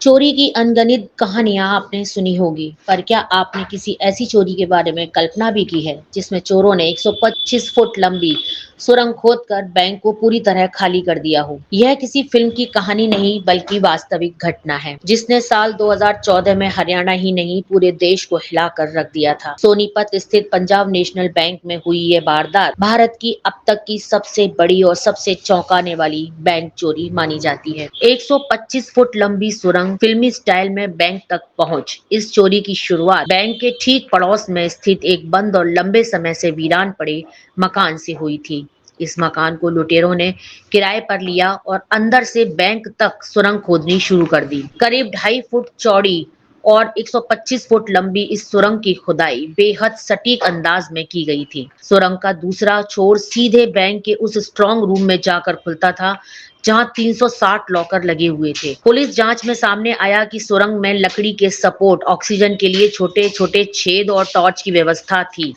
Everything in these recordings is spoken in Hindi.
चोरी की अनगिनत कहानियां आपने सुनी होगी, पर क्या आपने किसी ऐसी चोरी के बारे में कल्पना भी की है जिसमें चोरों ने 125 फुट लंबी सुरंग खोदकर बैंक को पूरी तरह खाली कर दिया हो। यह किसी फिल्म की कहानी नहीं बल्कि वास्तविक घटना है जिसने साल 2014 में हरियाणा ही नहीं पूरे देश को हिलाकर रख दिया था। सोनीपत स्थित पंजाब नेशनल बैंक में हुई ये वारदात भारत की अब तक की सबसे बड़ी और सबसे चौंकाने वाली बैंक चोरी मानी जाती है। 125 फुट लंबी सुरंग फिल्मी स्टाइल में बैंक तक पहुंच। इस चोरी की शुरुआत बैंक के ठीक पड़ोस में स्थित एक बंद और लंबे समय से वीरान पड़े मकान से हुई थी। इस मकान को लुटेरों ने किराए पर लिया और अंदर से बैंक तक सुरंग खोदनी शुरू कर दी। करीब 2.5 फुट चौड़ी और 125 फुट लंबी इस सुरंग की खुदाई बेहद सटीक अंदाज में की गई थी। सुरंग का दूसरा छोर सीधे बैंक के उस स्ट्रांग रूम में जाकर खुलता था जहां 360 लॉकर लगे हुए थे। पुलिस जांच में सामने आया कि सुरंग में लकड़ी के सपोर्ट, ऑक्सीजन के लिए छोटे छोटे छेद और टॉर्च की व्यवस्था थी।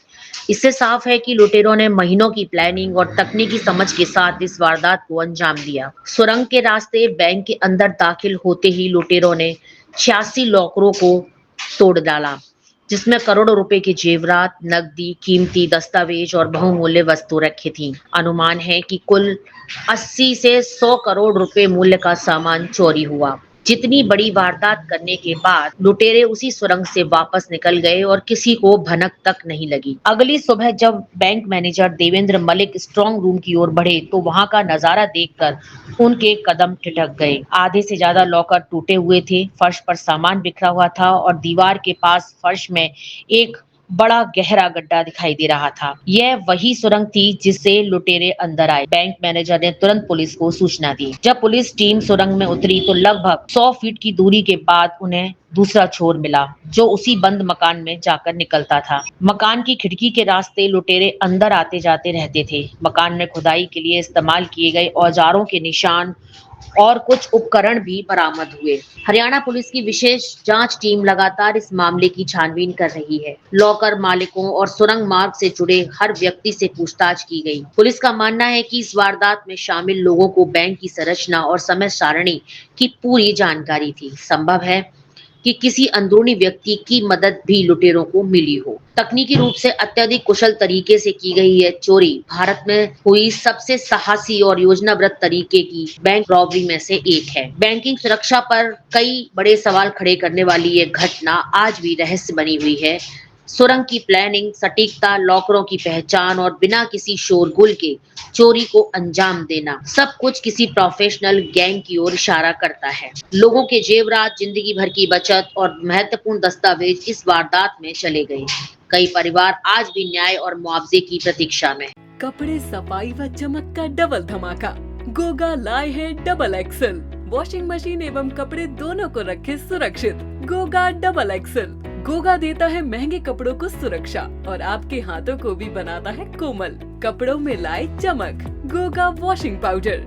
इससे साफ है कि लुटेरों ने महीनों की प्लानिंग और तकनीकी समझ के साथ इस वारदात को अंजाम दिया। सुरंग के रास्ते बैंक के अंदर दाखिल होते ही लुटेरों ने 86 लॉकरों को तोड़ डाला, जिसमें करोड़ों रुपए के जेवरात, नकदी, कीमती दस्तावेज और बहुमूल्य वस्तु रखी थी। अनुमान है कि कुल 80 से 100 करोड़ रुपए मूल्य का सामान चोरी हुआ। जितनी बड़ी वारदात करने के बाद लुटेरे उसी सुरंग से वापस निकल गए और किसी को भनक तक नहीं लगी। अगली सुबह जब bank manager Devendra Malik strong room की ओर बढ़े तो वहां का नजारा देखकर उनके कदम ठिठक गए। आधे से ज्यादा लॉकर टूटे हुए थे, फर्श पर सामान बिखरा हुआ था और दीवार के पास फर्श में एक बड़ा गहरा गड्ढा दिखाई दे रहा था। यह वही सुरंग थी जिससे लुटेरे अंदर आए। बैंक मैनेजर ने तुरंत पुलिस को सूचना दी। जब पुलिस टीम सुरंग में उतरी तो लगभग 100 फीट की दूरी के बाद उन्हें दूसरा छोर मिला जो उसी बंद मकान में जाकर निकलता था। मकान की खिड़की के रास्ते लुटेरे अंदर आते जाते रहते थे। मकान में खुदाई के लिए इस्तेमाल किए गए औजारों के निशान और कुछ उपकरण भी बरामद हुए। हरियाणा पुलिस की विशेष जांच टीम लगातार इस मामले की छानबीन कर रही है। लॉकर मालिकों और सुरंग मार्ग से जुड़े हर व्यक्ति से पूछताछ की गई। पुलिस का मानना है कि इस वारदात में शामिल लोगों को बैंक की संरचना और समय सारणी की पूरी जानकारी थी। संभव है कि किसी अंदरूनी व्यक्ति की मदद भी लुटेरों को मिली हो। तकनीकी रूप से अत्यधिक कुशल तरीके से की गई यह चोरी भारत में हुई सबसे साहसी और योजनाबद्ध तरीके की बैंक रॉबरी में से एक है। बैंकिंग सुरक्षा पर कई बड़े सवाल खड़े करने वाली यह घटना आज भी रहस्य बनी हुई है। सुरंग की प्लानिंग, सटीकता, लॉकरों की पहचान और बिना किसी शोरगुल के चोरी को अंजाम देना, सब कुछ किसी प्रोफेशनल गैंग की ओर इशारा करता है। लोगों के जेवरात, जिंदगी भर की बचत और महत्वपूर्ण दस्तावेज इस वारदात में चले गए। कई परिवार आज भी न्याय और मुआवजे की प्रतीक्षा में। कपड़े सफाई व चमक का डबल धमाका। गोगा लाए है डबल एक्सल। वॉशिंग मशीन एवं कपड़े दोनों को रखे सुरक्षित। Goga double axle. गोगा देता है महंगे कपड़ों को सुरक्षा और आपके हाथों को भी बनाता है कोमल। कपड़ों में लाए चमक। Goga washing powder.